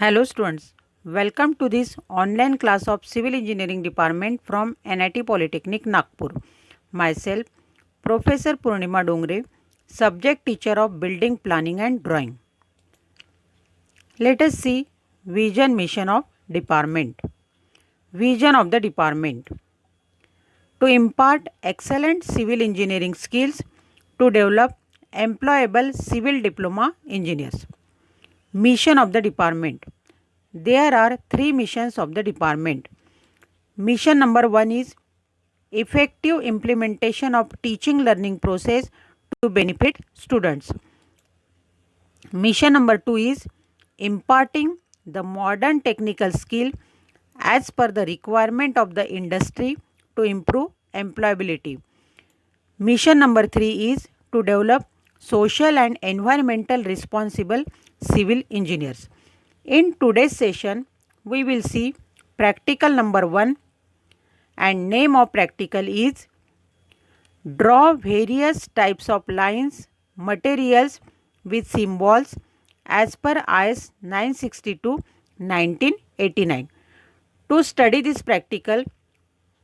Hello students, welcome to this online class of Civil Engineering Department from NIT Polytechnic Nagpur. Myself, Professor Purnima Dongre, Subject Teacher of Building Planning and Drawing. Let us see Vision Mission of Department. Vision of the Department. To impart excellent civil engineering skills to develop employable civil diploma engineers. Mission of the department. There are three missions of the department. Mission number 1 is effective implementation of teaching learning process to benefit students. Mission number 2 is imparting the modern technical skill as per the requirement of the industry to improve employability. Mission number 3 is to develop social and environmental responsible civil engineers. In today's session, we will see practical number 1 and name of practical is draw various types of lines, materials with symbols as per IS 962-1989. To study this practical,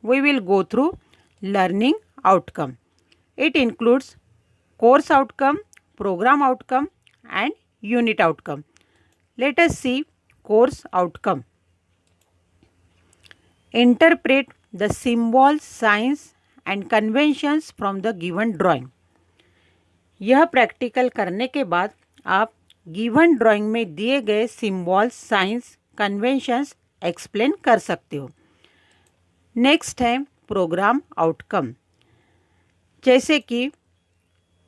we will go through learning outcome. It includes course outcome, program outcome and unit outcome. Let us see course outcome. Interpret the symbols, signs and conventions from the given drawing. यह practical करने के बाद आप given drawing में दिए गए symbols, science, conventions explain कर सकते हो. नेक्स्ट है प्रोग्राम आउटकम, जैसे कि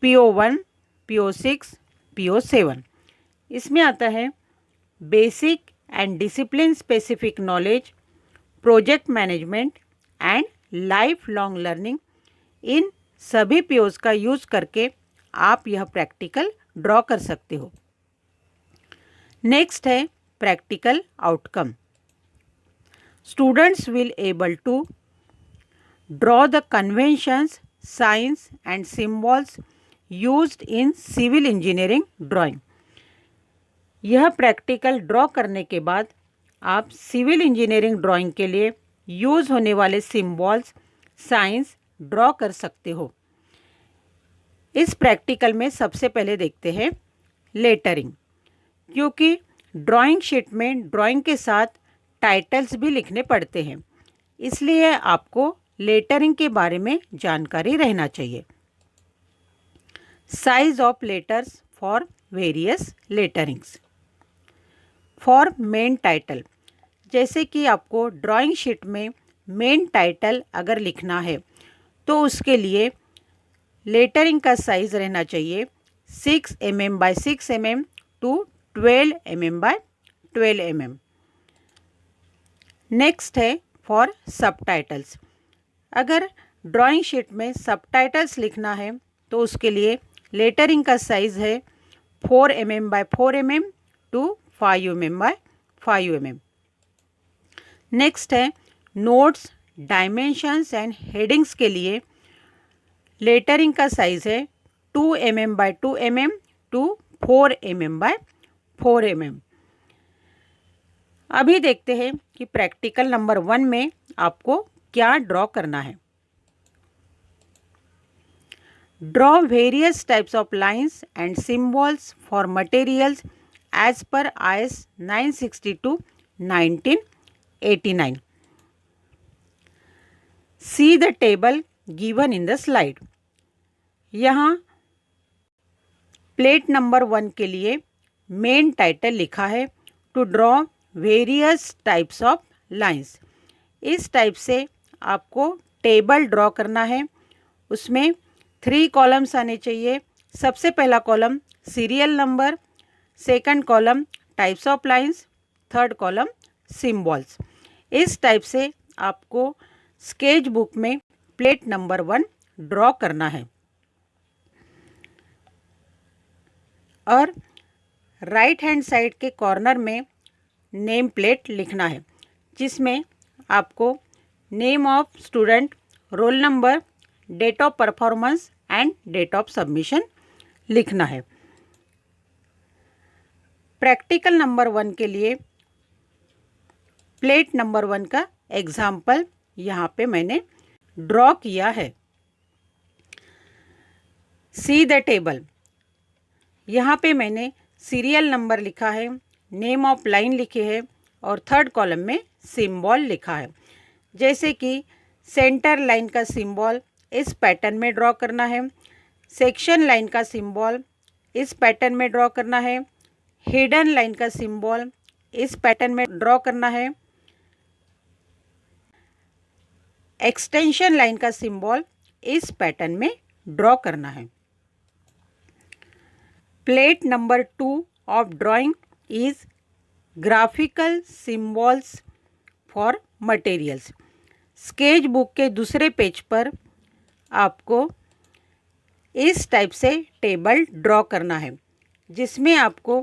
PO1, PO6, PO7. इसमें आता है basic and discipline specific knowledge, project management and lifelong learning. इन सभी POs का यूज करके आप यह प्रैक्टिकल ड्रॉ कर सकते हो. नेक्स्ट है practical outcome. Students will able to draw the conventions, science and symbols used in civil engineering drawing. यह प्रैक्टिकल ड्रॉ करने के बाद आप सिविल इंजीनियरिंग ड्राइंग के लिए यूज़ होने वाले सिम्बॉल्स, साइंस ड्रॉ कर सकते हो. इस प्रैक्टिकल में सबसे पहले देखते हैं लेटरिंग, क्योंकि ड्राइंग शीट में ड्राइंग के साथ टाइटल्स भी लिखने पड़ते हैं, इसलिए आपको लेटरिंग के बारे में जानकारी रहना चाहिए. Size of letters for various लेटरिंग्स. For main title, जैसे कि आपको ड्राइंग शीट में मेन टाइटल अगर लिखना है तो उसके लिए लेटरिंग का साइज़ रहना चाहिए 6 mm by 6 mm to 12 mm by 12 mm. Next है फॉर सबटाइटल्स. अगर ड्राइंग शीट में सबटाइटल्स लिखना है तो उसके लिए लेटरिंग का साइज़ है 4 mm by 4 mm to 5 mm by 5 mm. Next है नोट्स, डायमेंशंस एंड हेडिंग्स के लिए लेटरिंग का साइज़ है 2 mm by 2 mm to 4 mm by 4 mm. अभी देखते हैं कि प्रैक्टिकल नंबर 1 में आपको क्या ड्रॉ करना है. Draw various types of lines and symbols for materials as per IS 962-1989. See the table given in the slide. यहाँ प्लेट नंबर 1 के लिए मेन टाइटल लिखा है to draw various types of lines. इस टाइप से आपको टेबल ड्रॉ करना है. उसमें 3 कॉलम्स आने चाहिए. सबसे पहला column serial number, second column types of lines, third column symbols. इस टाइप से आपको स्केच बुक में प्लेट नंबर 1 ड्रॉ करना है. और राइट हैंड साइड के कॉर्नर में नेम प्लेट लिखना है, जिसमें आपको name of student, roll number, date of performance and date of submission लिखना है. प्रैक्टिकल नंबर 1 के लिए प्लेट नंबर 1 का एग्जाम्पल यहाँ पे मैंने ड्रॉ किया है। सी द टेबल, यहाँ पे मैंने सीरियल नंबर लिखा है, नेम ऑफ लाइन लिखे है और थर्ड कॉलम में सिंबल लिखा है। जैसे कि सेंटर लाइन का सिंबल इस पैटर्न में ड्रॉ करना है, सेक्शन लाइन का सिंबल इस पैटर्न में ड्रॉ करना है, हिडन लाइन का सिंबल इस पैटर्न में ड्रॉ करना है, एक्सटेंशन लाइन का सिंबल इस पैटर्न में ड्रॉ करना है। Plate number 2 of drawing is graphical symbols for materials. Sketch book के दूसरे पेज पर आपको इस टाइप से टेबल ड्रॉ करना है, जिसमें आपको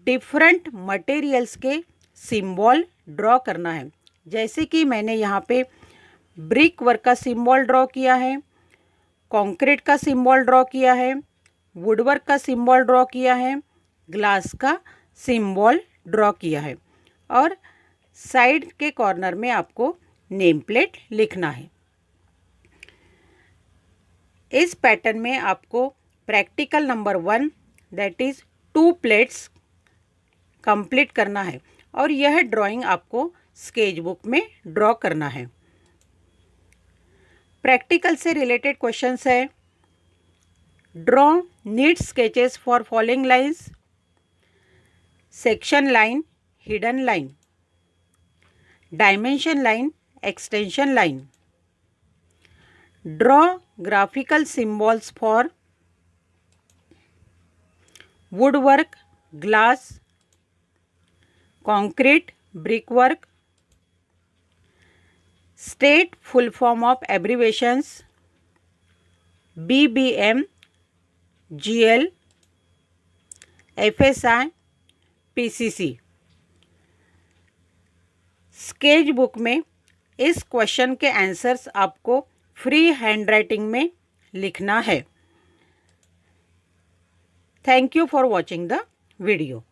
डिफरेंट मटेरियल्स के सिंबल ड्रॉ करना है। जैसे कि मैंने यहाँ पे ब्रिक वर्क का सिंबल ड्रॉ किया है, कंक्रीट का सिंबल ड्रॉ किया है, वुडवर्क का सिंबल ड्रॉ किया है, ग्लास का सिंबल ड्रॉ किया है और साइड के कॉर्नर में आपको नेम प्लेट लिखना है। इस पैटर्न में आपको practical number 1 that is 2 plates complete करना है और यह ड्राइंग आपको स्केच बुक में ड्रॉ करना है। प्रैक्टिकल से रिलेटेड क्वेश्चंस है। Draw NEET sketches for following lines, section line, hidden line, dimension line, extension line. Draw graphical symbols for woodwork, glass, concrete, brickwork. State full form of abbreviations BBM, GL, FSI, PCC। Sketch book में इस question के answers आपको free handwriting में लिखना है। Thank you for watching the video.